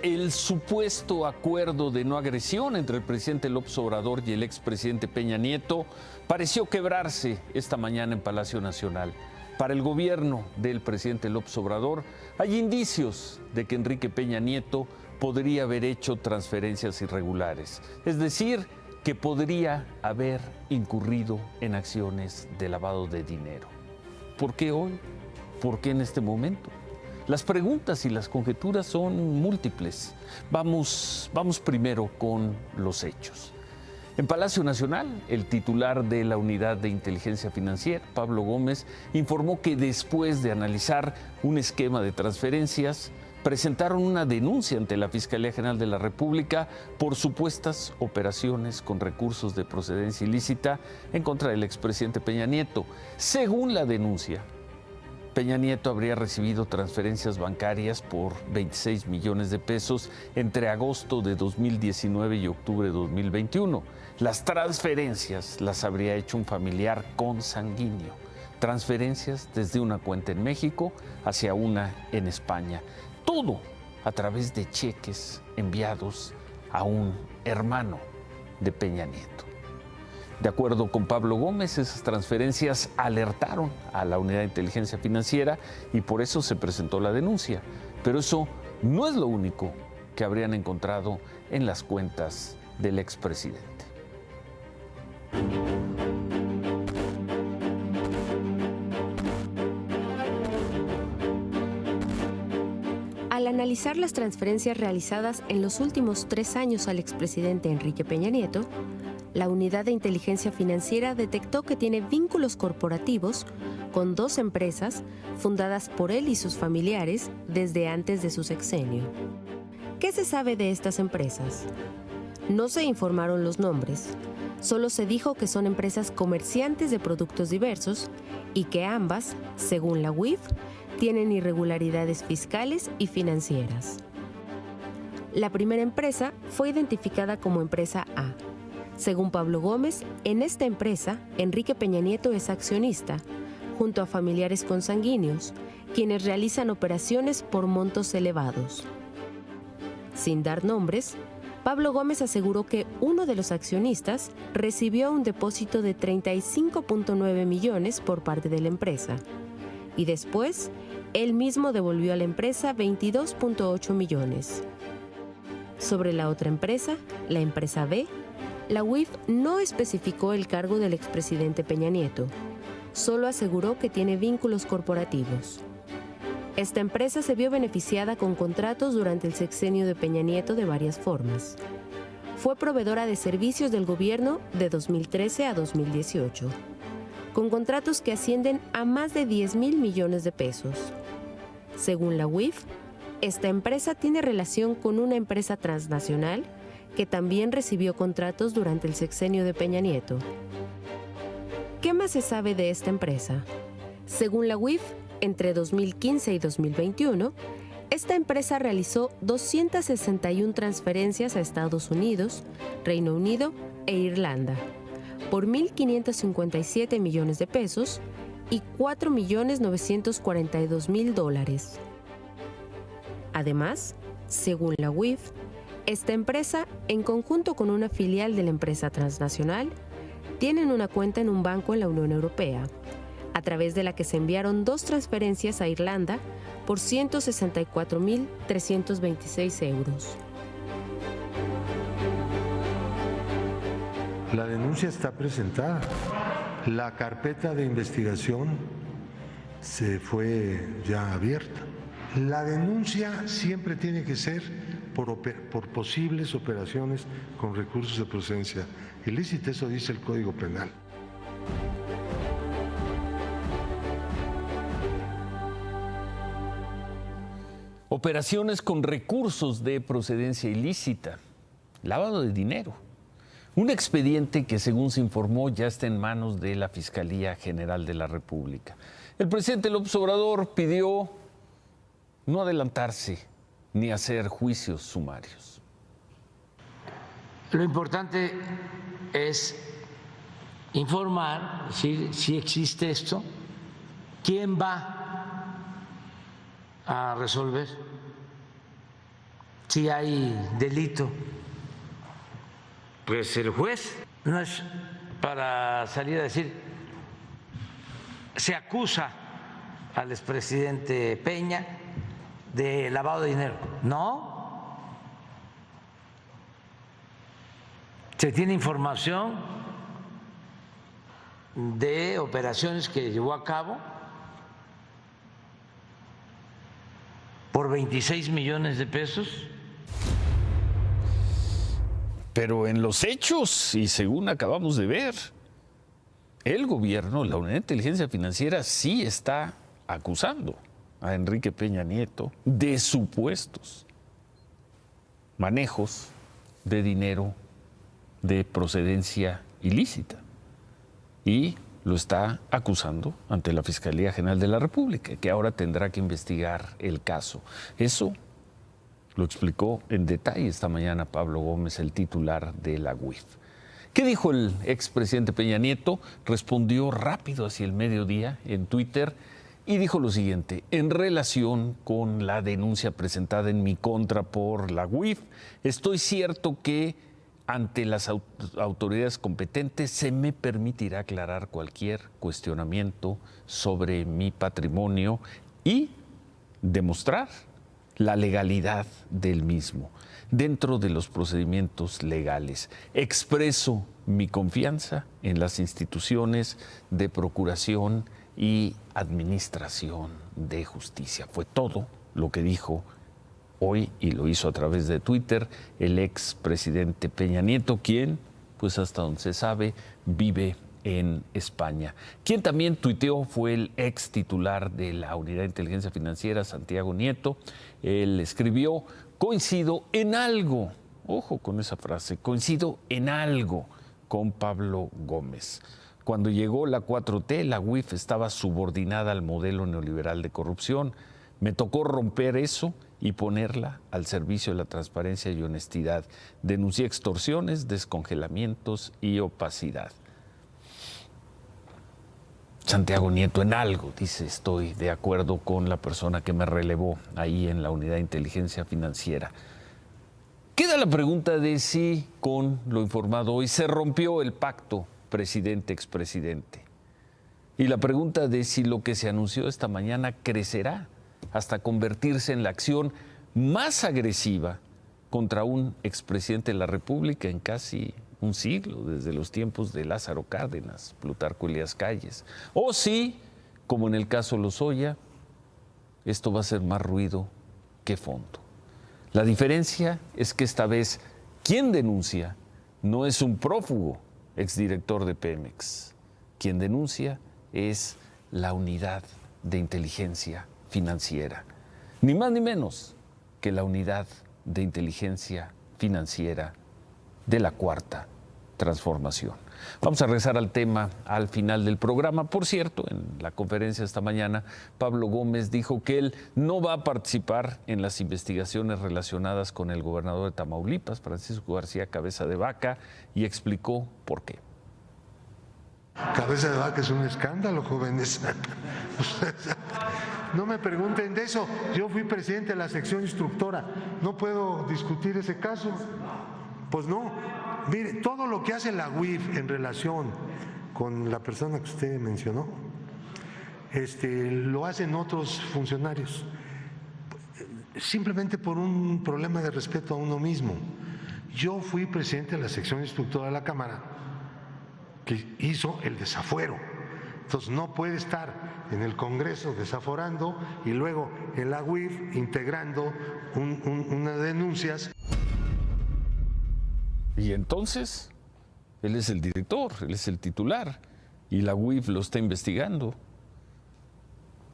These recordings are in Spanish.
El supuesto acuerdo de no agresión entre el presidente López Obrador y el expresidente Peña Nieto pareció quebrarse esta mañana en Palacio Nacional. Para el gobierno del presidente López Obrador hay indicios de que Enrique Peña Nieto podría haber hecho transferencias irregulares, es decir, que podría haber incurrido en acciones de lavado de dinero. ¿Por qué hoy? ¿Por qué en este momento? Las preguntas y las conjeturas son múltiples. Vamos primero con los hechos. En Palacio Nacional, el titular de la Unidad de Inteligencia Financiera, Pablo Gómez, informó que después de analizar un esquema de transferencias, presentaron una denuncia ante la Fiscalía General de la República por supuestas operaciones con recursos de procedencia ilícita en contra del expresidente Peña Nieto. Según la denuncia, Peña Nieto habría recibido transferencias bancarias por 26 millones de pesos entre agosto de 2019 y octubre de 2021. Las transferencias las habría hecho un familiar consanguíneo. Transferencias desde una cuenta en México hacia una en España. Todo a través de cheques enviados a un hermano de Peña Nieto. De acuerdo con Pablo Gómez, esas transferencias alertaron a la Unidad de Inteligencia Financiera y por eso se presentó la denuncia. Pero eso no es lo único que habrían encontrado en las cuentas del expresidente. Al analizar las transferencias realizadas en los últimos 3 años al expresidente Enrique Peña Nieto, la Unidad de Inteligencia Financiera detectó que tiene vínculos corporativos con 2 empresas fundadas por él y sus familiares desde antes de su sexenio. ¿Qué se sabe de estas empresas? No se informaron los nombres, solo se dijo que son empresas comerciantes de productos diversos y que ambas, según la UIF, tienen irregularidades fiscales y financieras. La primera empresa fue identificada como Empresa A. Según Pablo Gómez, en esta empresa, Enrique Peña Nieto es accionista, junto a familiares consanguíneos, quienes realizan operaciones por montos elevados. Sin dar nombres, Pablo Gómez aseguró que uno de los accionistas recibió un depósito de 35.9 millones por parte de la empresa, y después, él mismo devolvió a la empresa 22.8 millones. Sobre la otra empresa, la Empresa B, la UIF no especificó el cargo del expresidente Peña Nieto, solo aseguró que tiene vínculos corporativos. Esta empresa se vio beneficiada con contratos durante el sexenio de Peña Nieto de varias formas. Fue proveedora de servicios del gobierno de 2013 a 2018, con contratos que ascienden a más de 10,000 millones de pesos. Según la UIF, esta empresa tiene relación con una empresa transnacional que también recibió contratos durante el sexenio de Peña Nieto. ¿Qué más se sabe de esta empresa? Según la UIF, entre 2015 y 2021, esta empresa realizó 261 transferencias a Estados Unidos, Reino Unido e Irlanda, por 1.557 millones de pesos y 4.942.000 dólares. Además, según la UIF, esta empresa, en conjunto con una filial de la empresa transnacional, tienen una cuenta en un banco en la Unión Europea, a través de la que se enviaron 2 transferencias a Irlanda por 164.326 euros. La denuncia está presentada. La carpeta de investigación se fue ya abierta. La denuncia siempre tiene que ser por posibles operaciones con recursos de procedencia ilícita, eso dice el Código Penal. Operaciones con recursos de procedencia ilícita, lavado de dinero. Un expediente que, según se informó, ya está en manos de la Fiscalía General de la República. El presidente López Obrador pidió no adelantarse ni hacer juicios sumarios. Lo importante es informar, si existe esto, quién va a resolver si hay delito, pues el juez no es para salir a decir, se acusa al expresidente Peña de lavado de dinero. No. Se tiene información de operaciones que llevó a cabo por 26 millones de pesos. Pero en los hechos, y según acabamos de ver, el gobierno, la Unidad de Inteligencia Financiera, sí está acusando a Enrique Peña Nieto de supuestos manejos de dinero de procedencia ilícita. Y lo está acusando ante la Fiscalía General de la República, que ahora tendrá que investigar el caso. Eso lo explicó en detalle esta mañana Pablo Gómez, el titular de la UIF. ¿Qué dijo el expresidente Peña Nieto? Respondió rápido hacia el mediodía en Twitter y dijo lo siguiente: en relación con la denuncia presentada en mi contra por la UIF, estoy cierto que ante las autoridades competentes se me permitirá aclarar cualquier cuestionamiento sobre mi patrimonio y demostrar la legalidad del mismo dentro de los procedimientos legales. Expreso mi confianza en las instituciones de procuración y administración de justicia. Fue todo lo que dijo hoy, y lo hizo a través de Twitter, el expresidente Peña Nieto, quien, pues hasta donde se sabe, vive en España. Quien también tuiteó fue el ex titular de la Unidad de Inteligencia Financiera, Santiago Nieto. Él escribió: coincido en algo, ojo con esa frase, coincido en algo con Pablo Gómez. Cuando llegó la 4T, la UIF estaba subordinada al modelo neoliberal de corrupción. Me tocó romper eso y ponerla al servicio de la transparencia y honestidad. Denuncié extorsiones, descongelamientos y opacidad. Santiago Nieto en algo dice: estoy de acuerdo con la persona que me relevó ahí en la Unidad de Inteligencia Financiera. Queda la pregunta de si con lo informado hoy se rompió el pacto presidente-expresidente. Y la pregunta de si lo que se anunció esta mañana crecerá hasta convertirse en la acción más agresiva contra un expresidente de la República en casi un siglo, desde los tiempos de Lázaro Cárdenas, Plutarco Elías Calles. O si, como en el caso Lozoya, esto va a ser más ruido que fondo. La diferencia es que esta vez quien denuncia no es un prófugo, exdirector de Pemex. Quien denuncia es la Unidad de Inteligencia Financiera, ni más ni menos que la Unidad de Inteligencia Financiera de la Cuarta Transformación. Vamos a regresar al tema al final del programa. Por cierto, en la conferencia esta mañana, Pablo Gómez dijo que él no va a participar en las investigaciones relacionadas con el gobernador de Tamaulipas, Francisco García Cabeza de Vaca, y explicó por qué. Cabeza de Vaca es un escándalo, jóvenes. No me pregunten de eso. Yo fui presidente de la sección instructora. ¿No puedo discutir ese caso? Pues no. Mire, todo lo que hace la UIF en relación con la persona que usted mencionó, lo hacen otros funcionarios, simplemente por un problema de respeto a uno mismo. Yo fui presidente de la sección instructora de la Cámara que hizo el desafuero. Entonces no puede estar en el Congreso desaforando y luego en la UIF integrando unas denuncias. Y entonces, él es el director, él es el titular, y la UIF lo está investigando.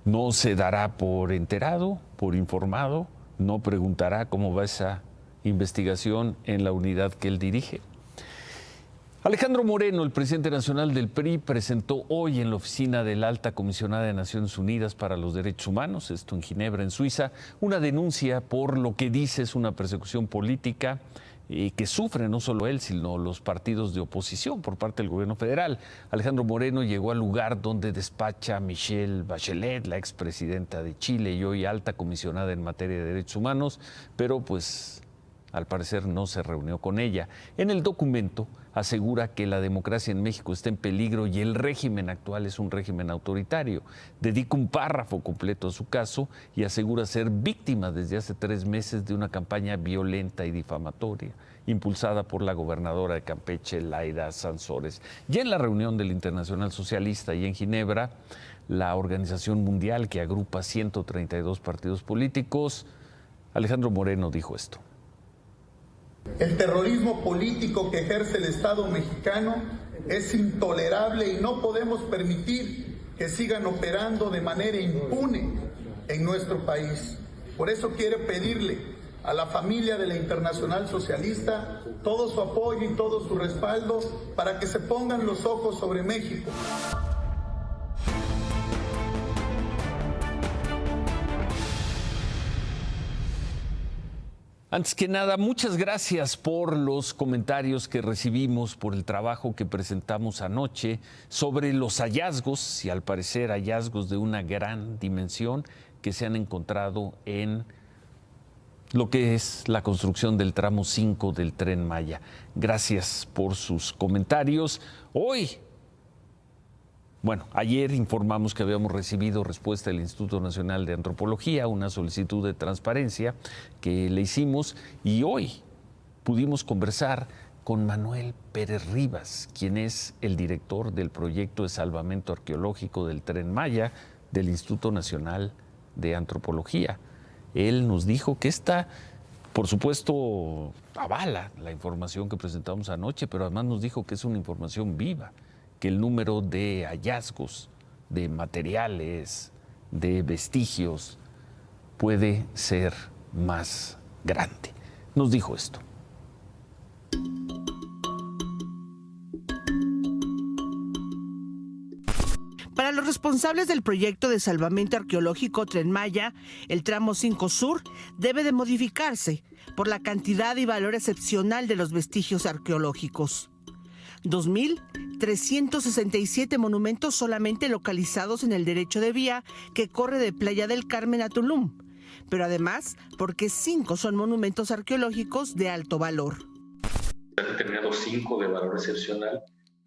No se dará por enterado, por informado, no preguntará cómo va esa investigación en la unidad que él dirige. Alejandro Moreno, el presidente nacional del PRI, presentó hoy en la oficina de la Alta Comisionada de Naciones Unidas para los Derechos Humanos, esto en Ginebra, en Suiza, una denuncia por lo que dice es una persecución política que sufre no solo él, sino los partidos de oposición por parte del gobierno federal. Alejandro Moreno llegó al lugar donde despacha Michelle Bachelet, la expresidenta de Chile y hoy alta comisionada en materia de derechos humanos, pero pues Al parecer no se reunió con ella. En el documento asegura que la democracia en México está en peligro y el régimen actual es un régimen autoritario. Dedica un párrafo completo a su caso y asegura ser víctima desde hace 3 meses de una campaña violenta y difamatoria impulsada por la gobernadora de Campeche, Laida Sansores. Ya en la reunión del Internacional Socialista y en Ginebra, la organización mundial que agrupa 132 partidos políticos, Alejandro Moreno dijo esto. El terrorismo político que ejerce el Estado mexicano es intolerable y no podemos permitir que sigan operando de manera impune en nuestro país. Por eso quiero pedirle a la familia de la Internacional Socialista todo su apoyo y todo su respaldo para que se pongan los ojos sobre México. Antes que nada, muchas gracias por los comentarios que recibimos, por el trabajo que presentamos anoche sobre los hallazgos, y al parecer hallazgos de una gran dimensión que se han encontrado en lo que es la construcción del tramo 5 del Tren Maya. Gracias por sus comentarios. Ayer informamos que habíamos recibido respuesta del Instituto Nacional de Antropología, una solicitud de transparencia que le hicimos, y hoy pudimos conversar con Manuel Pérez Rivas, quien es el director del proyecto de salvamento arqueológico del Tren Maya del Instituto Nacional de Antropología. Él nos dijo que esta, por supuesto, avala la información que presentamos anoche, pero además nos dijo que es una información viva, que el número de hallazgos, de materiales, de vestigios puede ser más grande. Nos dijo esto. Para los responsables del proyecto de salvamento arqueológico Tren Maya, el tramo 5 Sur debe de modificarse por la cantidad y valor excepcional de los vestigios arqueológicos. 2,367 monumentos solamente localizados en el derecho de vía que corre de Playa del Carmen a Tulum, pero además porque 5 son monumentos arqueológicos de alto valor. Se han determinado 5 de valor excepcional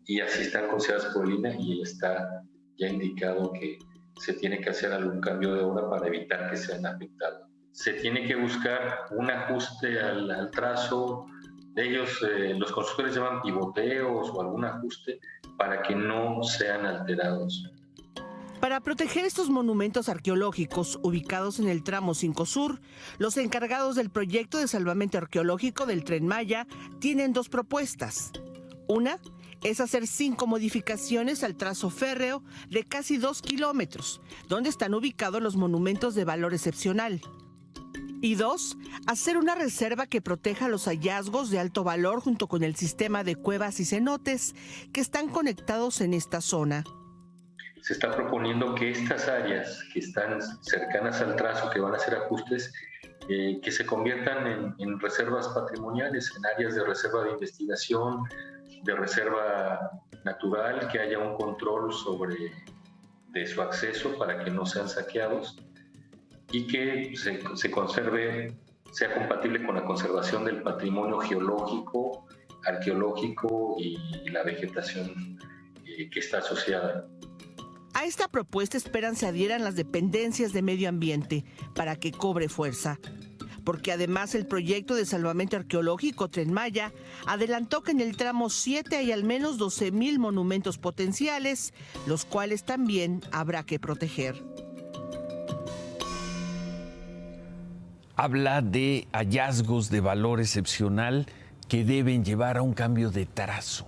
y así están consideradas por el INAH, y está ya indicado que se tiene que hacer algún cambio de obra para evitar que sean afectados. Se tiene que buscar un ajuste al trazo de ellos, los constructores llaman pivoteos o algún ajuste para que no sean alterados. Para proteger estos monumentos arqueológicos ubicados en el tramo 5 Sur, los encargados del proyecto de salvamento arqueológico del Tren Maya tienen 2 propuestas. Una es hacer 5 modificaciones al trazo férreo de casi 2 kilómetros, donde están ubicados los monumentos de valor excepcional. Y 2, hacer una reserva que proteja los hallazgos de alto valor junto con el sistema de cuevas y cenotes que están conectados en esta zona. Se está proponiendo que estas áreas que están cercanas al trazo, que van a hacer ajustes, que se conviertan en reservas patrimoniales, en áreas de reserva de investigación, de reserva natural, que haya un control de su acceso para que no sean saqueados, y que se conserve, sea compatible con la conservación del patrimonio geológico, arqueológico y la vegetación que está asociada. A esta propuesta esperan se adhieran las dependencias de medio ambiente para que cobre fuerza, porque además el proyecto de salvamento arqueológico Tren Maya adelantó que en el tramo 7 hay al menos 12,000 monumentos potenciales, los cuales también habrá que proteger. Habla de hallazgos de valor excepcional que deben llevar a un cambio de trazo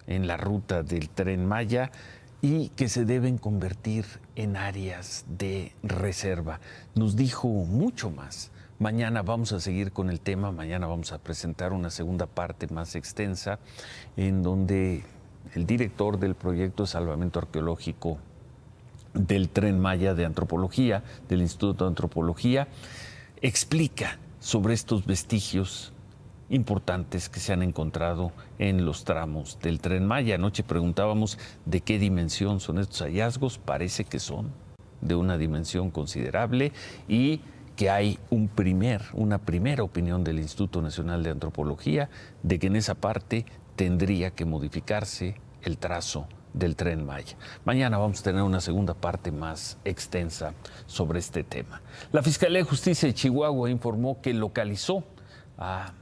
en la ruta del Tren Maya y que se deben convertir en áreas de reserva. Nos dijo mucho más. Mañana vamos a seguir con el tema, mañana vamos a presentar una segunda parte más extensa en donde el director del proyecto de salvamento arqueológico del Tren Maya de Antropología, del Instituto de Antropología, explica sobre estos vestigios importantes que se han encontrado en los tramos del Tren Maya. Anoche preguntábamos de qué dimensión son estos hallazgos. Parece que son de una dimensión considerable y que hay una primera opinión del Instituto Nacional de Antropología de que en esa parte tendría que modificarse el trazo del Tren Maya. Mañana vamos a tener una segunda parte más extensa sobre este tema. La Fiscalía de Justicia de Chihuahua informó que localizó a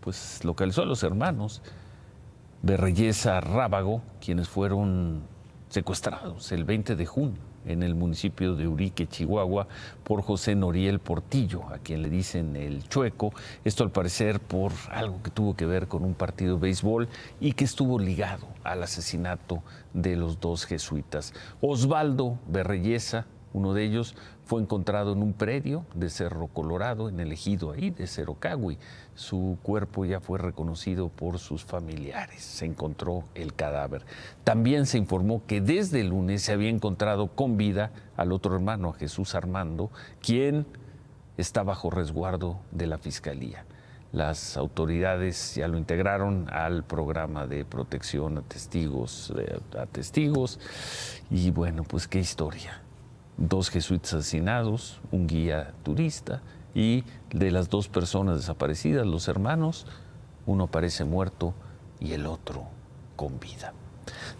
los hermanos Berreyesa Rábago, quienes fueron secuestrados el 20 de junio en el municipio de Urique, Chihuahua, por José Noriel Portillo, a quien le dicen el Chueco. Esto al parecer por algo que tuvo que ver con un partido de béisbol y que estuvo ligado al asesinato de los dos jesuitas. Osvaldo Berreyesa, uno de ellos, fue encontrado en un predio de Cerro Colorado, en el ejido ahí de Cerocagui. Su cuerpo ya fue reconocido por sus familiares. Se encontró el cadáver. También se informó que desde el lunes se había encontrado con vida al otro hermano, a Jesús Armando, quien está bajo resguardo de la Fiscalía. Las autoridades ya lo integraron al programa de protección a testigos. Y bueno, pues qué historia. 2 jesuitas asesinados, un guía turista, y de las 2 personas desaparecidas, los hermanos, uno aparece muerto y el otro con vida.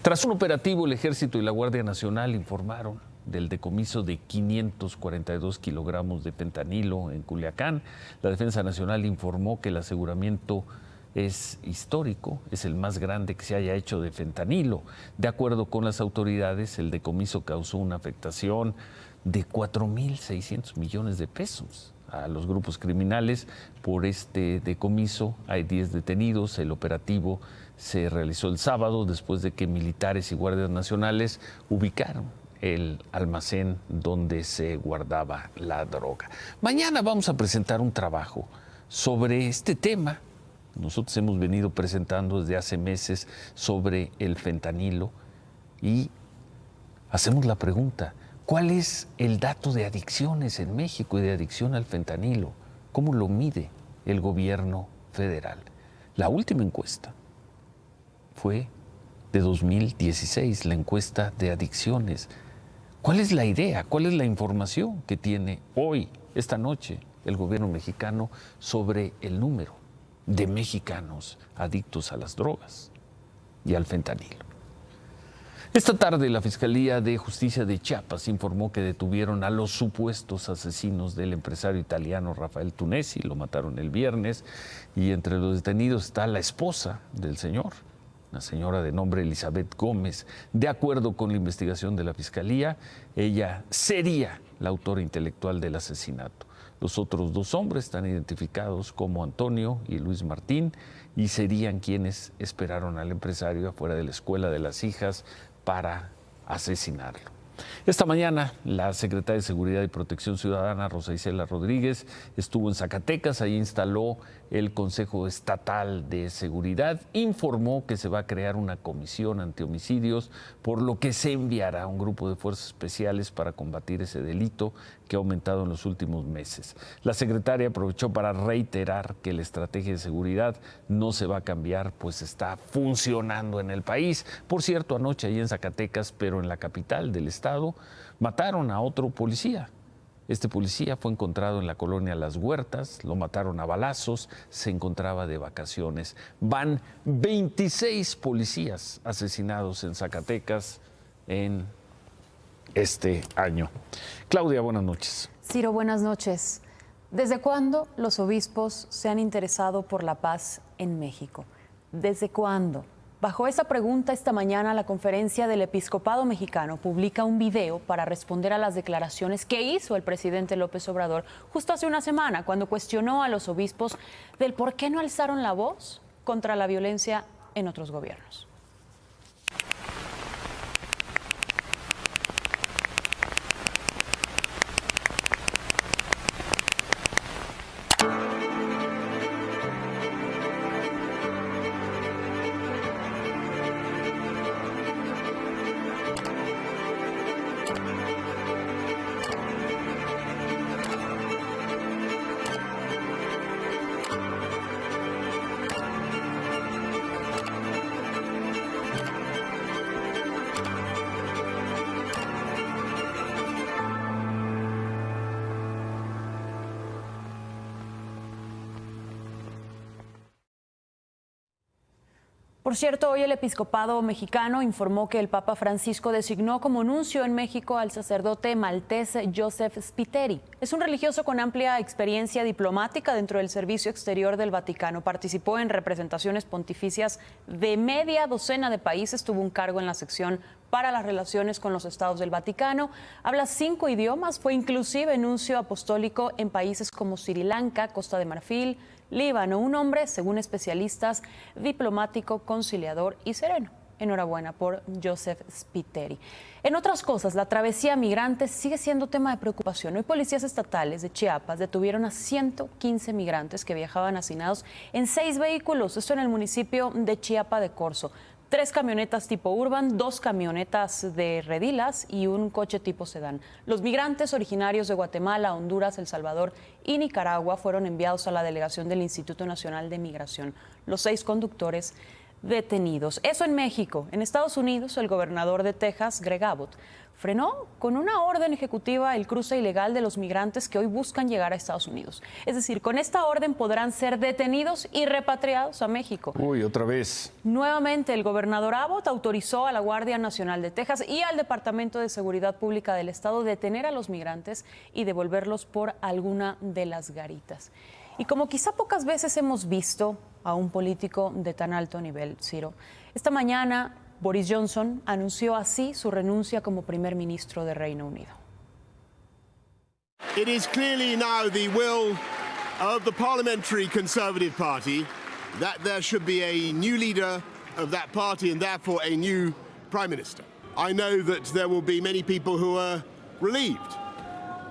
Tras un operativo, el Ejército y la Guardia Nacional informaron del decomiso de 542 kilogramos de fentanilo en Culiacán. La Defensa Nacional informó que el aseguramiento es histórico, es el más grande que se haya hecho de fentanilo. De acuerdo con las autoridades, el decomiso causó una afectación de 4.600 millones de pesos a los grupos criminales. Por este decomiso hay 10 detenidos. El operativo se realizó el sábado después de que militares y guardias nacionales ubicaron el almacén donde se guardaba la droga. Mañana vamos a presentar un trabajo sobre este tema. Nosotros hemos venido presentando desde hace meses sobre el fentanilo y hacemos la pregunta: ¿cuál es el dato de adicciones en México y de adicción al fentanilo? ¿Cómo lo mide el gobierno federal? La última encuesta fue de 2016, la encuesta de adicciones. ¿Cuál es la idea? ¿Cuál es la información que tiene hoy, esta noche, el gobierno mexicano sobre el número de mexicanos adictos a las drogas y al fentanilo? Esta tarde la Fiscalía de Justicia de Chiapas informó que detuvieron a los supuestos asesinos del empresario italiano Rafael Tunesi. Lo mataron el viernes y entre los detenidos está la esposa del señor, una señora de nombre Elizabeth Gómez. De acuerdo con la investigación de la Fiscalía, ella sería la autora intelectual del asesinato. Los otros 2 hombres están identificados como Antonio y Luis Martín y serían quienes esperaron al empresario afuera de la Escuela de las Hijas para asesinarlo. Esta mañana la secretaria de Seguridad y Protección Ciudadana, Rosa Isela Rodríguez, estuvo en Zacatecas. Ahí instaló el Consejo Estatal de Seguridad. Informó que se va a crear una comisión antihomicidios, por lo que se enviará un grupo de fuerzas especiales para combatir ese delito que ha aumentado en los últimos meses. La secretaria aprovechó para reiterar que la estrategia de seguridad no se va a cambiar, pues está funcionando en el país. Por cierto, anoche ahí en Zacatecas, pero en la capital del estado, mataron a otro policía. Este policía fue encontrado en la colonia Las Huertas, lo mataron a balazos, se encontraba de vacaciones. Van 26 policías asesinados en Zacatecas en este año. Claudia, buenas noches. Ciro, buenas noches. ¿Desde cuándo los obispos se han interesado por la paz en México? ¿Desde cuándo? Bajo esa pregunta, esta mañana la Conferencia del Episcopado Mexicano publica un video para responder a las declaraciones que hizo el presidente López Obrador justo hace una semana, cuando cuestionó a los obispos del por qué no alzaron la voz contra la violencia en otros gobiernos. Por cierto, hoy el episcopado mexicano informó que el Papa Francisco designó como nuncio en México al sacerdote maltés Joseph Spiteri. Es un religioso con amplia experiencia diplomática dentro del servicio exterior del Vaticano. Participó en representaciones pontificias de media docena de países, tuvo un cargo en la sección para las relaciones con los estados del Vaticano, habla 5 idiomas, fue inclusive nuncio apostólico en países como Sri Lanka, Costa de Marfil, Líbano, un hombre, según especialistas, diplomático, conciliador y sereno. Enhorabuena por Joseph Spiteri. En otras cosas, la travesía migrante sigue siendo tema de preocupación. Hoy policías estatales de Chiapas detuvieron a 115 migrantes que viajaban hacinados en 6 vehículos, esto en el municipio de Chiapa de Corzo. 3 camionetas tipo Urban, 2 camionetas de redilas y un coche tipo sedán. Los migrantes originarios de Guatemala, Honduras, El Salvador y Nicaragua fueron enviados a la delegación del Instituto Nacional de Migración. Los 6 conductores detenidos. Eso en México. En Estados Unidos, el gobernador de Texas, Greg Abbott, frenó con una orden ejecutiva el cruce ilegal de los migrantes que hoy buscan llegar a Estados Unidos. Es decir, con esta orden podrán ser detenidos y repatriados a México. Uy, otra vez. Nuevamente, el gobernador Abbott autorizó a la Guardia Nacional de Texas y al Departamento de Seguridad Pública del Estado detener a los migrantes y devolverlos por alguna de las garitas. Y como quizá pocas veces hemos visto a un político de tan alto nivel, Ciro, esta mañana Boris Johnson anunció así su renuncia como primer ministro de Reino Unido. It is clearly now the will of the Parliamentary Conservative Party that there should be a new leader of that party and therefore a new Prime Minister. I know that there will be many people who are relieved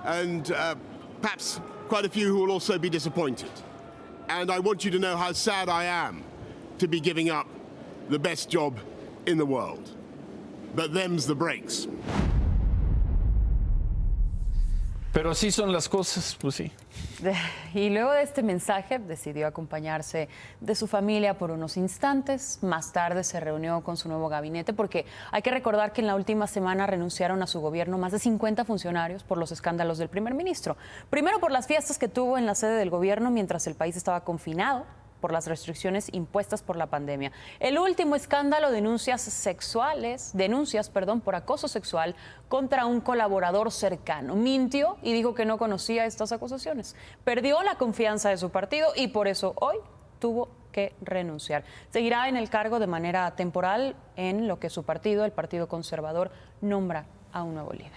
and perhaps quite a few who will also be disappointed. And I want you to know how sad I am to be giving up the best job in the world. But them's the breaks. Pero así son las cosas, pues sí. Y luego de este mensaje decidió acompañarse de su familia por unos instantes. Más tarde se reunió con su nuevo gabinete porque hay que recordar que en la última semana renunciaron a su gobierno más de 50 funcionarios por los escándalos del primer ministro. Primero por las fiestas que tuvo en la sede del gobierno mientras el país estaba confinado por las restricciones impuestas por la pandemia. El último escándalo, denuncias por acoso sexual contra un colaborador cercano. Mintió y dijo que no conocía estas acusaciones. Perdió la confianza de su partido y por eso hoy tuvo que renunciar. Seguirá en el cargo de manera temporal en lo que su partido, el Partido Conservador, nombra a un nuevo líder.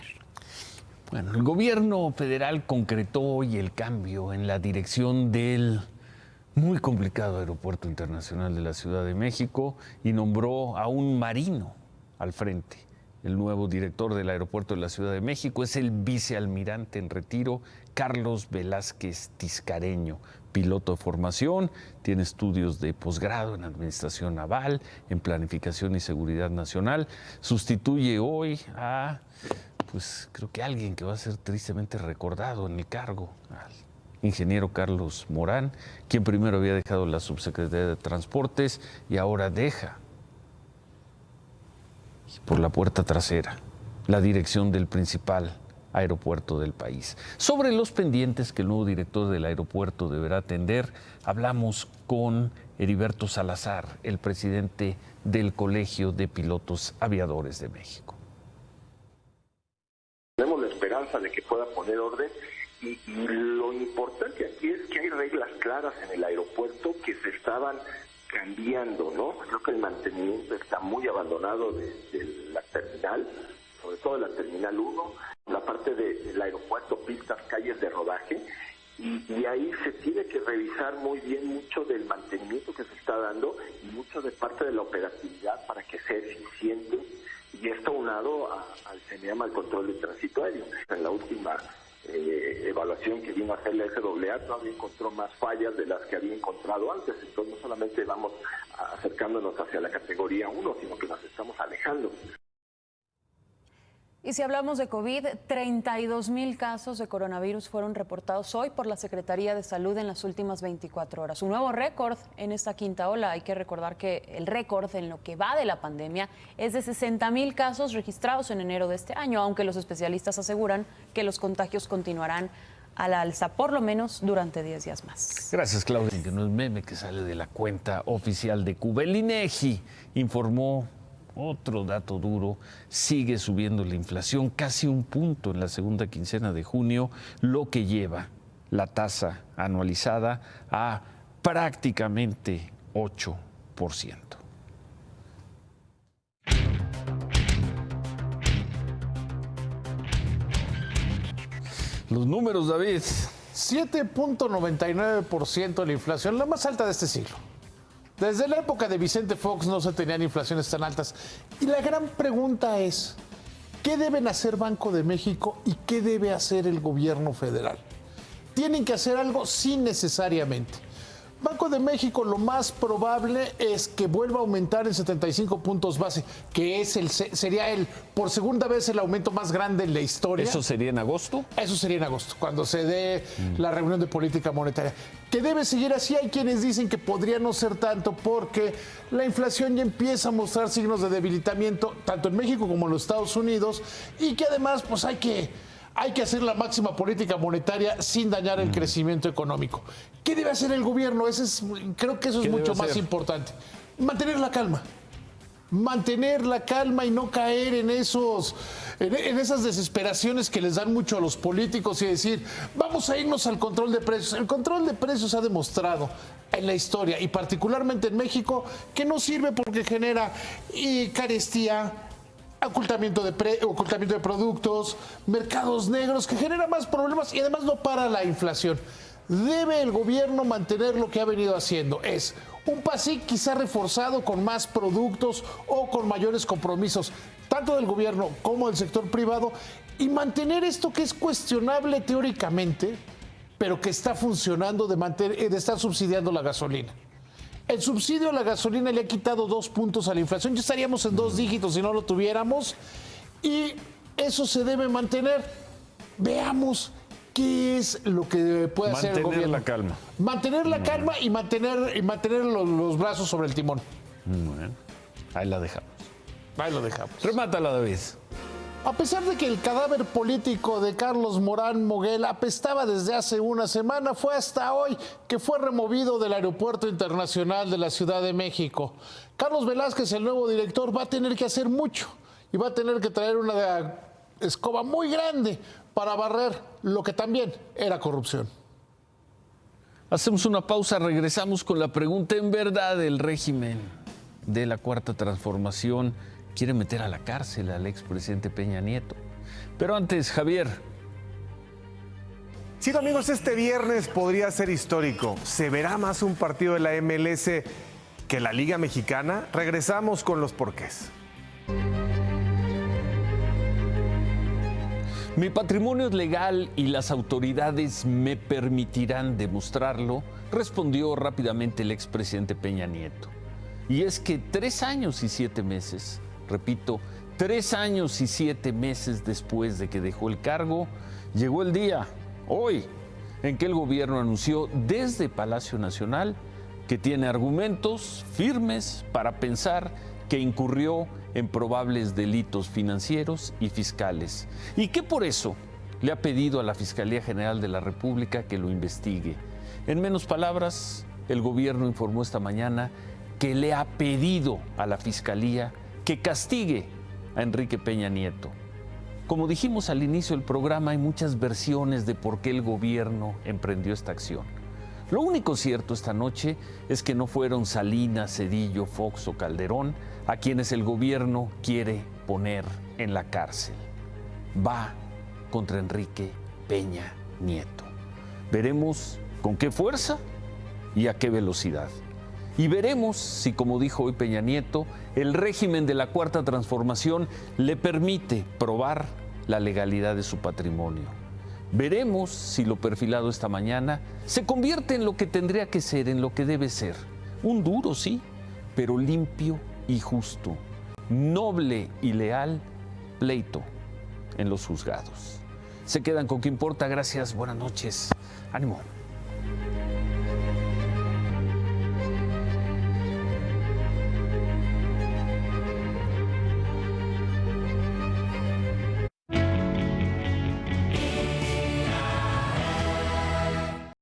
Bueno, el gobierno federal concretó hoy el cambio en la dirección del muy complicado Aeropuerto Internacional de la Ciudad de México y nombró a un marino al frente. El nuevo director del Aeropuerto de la Ciudad de México es el vicealmirante en retiro Carlos Velázquez Tiscareño, piloto de formación, tiene estudios de posgrado en Administración Naval, en Planificación y Seguridad Nacional. Sustituye hoy a, pues creo que alguien que va a ser tristemente recordado en el cargo, al ingeniero Carlos Morán, quien primero había dejado la subsecretaría de Transportes y ahora deja por la puerta trasera la dirección del principal aeropuerto del país. Sobre los pendientes que el nuevo director del aeropuerto deberá atender, hablamos con Heriberto Salazar, el presidente del Colegio de Pilotos Aviadores de México. Tenemos la esperanza de que pueda poner orden. Y lo importante aquí es que hay reglas claras en el aeropuerto que se estaban cambiando, ¿no? Creo que el mantenimiento está muy abandonado de la terminal, sobre todo de la terminal 1, la parte del aeropuerto, pistas, calles de rodaje, y ahí se tiene que revisar muy bien mucho del mantenimiento que se está dando y mucho de parte de la operatividad para que sea eficiente, y esto unado al que se llama el control de tránsito aéreo. En la última evaluación que vino a hacer la FAA todavía encontró más fallas de las que había encontrado antes, entonces no solamente vamos acercándonos hacia la categoría 1, sino que nos estamos alejando. Y si hablamos de COVID, 32,000 casos de coronavirus fueron reportados hoy por la Secretaría de Salud en las últimas 24 horas. Un nuevo récord en esta quinta ola. Hay que recordar que el récord en lo que va de la pandemia es de 60,000 casos registrados en enero de este año, aunque los especialistas aseguran que los contagios continuarán a la alza, por lo menos durante 10 días más. Gracias, Claudia. Que no es meme que sale de la cuenta oficial de Cuba. El INEGI informó otro dato duro: sigue subiendo la inflación, casi 1 punto en la segunda quincena de junio, lo que lleva la tasa anualizada a prácticamente 8%. Los números, David. 7.99% de la inflación, la más alta de este siglo. Desde la época de Vicente Fox no se tenían inflaciones tan altas. Y la gran pregunta es, ¿qué deben hacer Banco de México y qué debe hacer el gobierno federal? ¿Tienen que hacer algo? Sí, necesariamente. Banco de México, lo más probable es que vuelva a aumentar en 75 puntos base, que sería por segunda vez el aumento más grande en la historia. ¿Eso sería en agosto? Eso sería en agosto, cuando se dé la reunión de política monetaria. Que debe seguir así. Hay quienes dicen que podría no ser tanto porque la inflación ya empieza a mostrar signos de debilitamiento, tanto en México como en los Estados Unidos, y que además pues hay que hacer la máxima política monetaria sin dañar el crecimiento económico. ¿Qué debe hacer el gobierno? Creo que eso es mucho más importante. Mantener la calma. Mantener la calma y no caer en esas desesperaciones que les dan mucho a los políticos y decir, vamos a irnos al control de precios. El control de precios ha demostrado en la historia, y particularmente en México, que no sirve porque genera carestía, ocultamiento de productos, mercados negros, que genera más problemas y además no para la inflación. Debe el gobierno mantener lo que ha venido haciendo. Es un PASIC quizá reforzado con más productos o con mayores compromisos, tanto del gobierno como del sector privado, y mantener esto que es cuestionable teóricamente, pero que está funcionando, de estar subsidiando la gasolina. El subsidio a la gasolina le ha quitado 2 puntos a la inflación. Ya estaríamos en 2 dígitos si no lo tuviéramos. Y eso se debe mantener. Veamos qué es lo que puede hacer el gobierno. Mantener la calma. Mantener la calma y mantener los brazos sobre el timón. Bueno, ahí la dejamos. Ahí lo dejamos. Remátala, David. A pesar de que el cadáver político de Carlos Morán Moguel apestaba desde hace una semana, fue hasta hoy que fue removido del Aeropuerto Internacional de la Ciudad de México. Carlos Velázquez, el nuevo director, va a tener que hacer mucho y va a tener que traer una escoba muy grande para barrer lo que también era corrupción. Hacemos una pausa, regresamos con la pregunta. ¿En verdad el régimen de la Cuarta Transformación quiere meter a la cárcel al expresidente Peña Nieto? Pero antes, Javier. Sí, amigos, este viernes podría ser histórico. ¿Se verá más un partido de la MLS que la Liga Mexicana? Regresamos con los porqués. Mi patrimonio es legal y las autoridades me permitirán demostrarlo, respondió rápidamente el expresidente Peña Nieto. Y es que 3 años y 7 meses, repito, 3 años y 7 meses después de que dejó el cargo, llegó el día, hoy, en que el gobierno anunció desde Palacio Nacional que tiene argumentos firmes para pensar que incurrió en probables delitos financieros y fiscales, y que por eso le ha pedido a la Fiscalía General de la República que lo investigue. En menos palabras, el gobierno informó esta mañana que le ha pedido a la Fiscalía que castigue a Enrique Peña Nieto. Como dijimos al inicio del programa, hay muchas versiones de por qué el gobierno emprendió esta acción. Lo único cierto esta noche es que no fueron Salinas, Zedillo, Fox o Calderón a quienes el gobierno quiere poner en la cárcel. Va contra Enrique Peña Nieto. Veremos con qué fuerza y a qué velocidad. Y veremos si, como dijo hoy Peña Nieto, el régimen de la Cuarta Transformación le permite probar la legalidad de su patrimonio. Veremos si lo perfilado esta mañana se convierte en lo que tendría que ser, en lo que debe ser. Un duro, sí, pero limpio y justo, noble y leal pleito en los juzgados. Se quedan con qué importa. Gracias, buenas noches. Ánimo.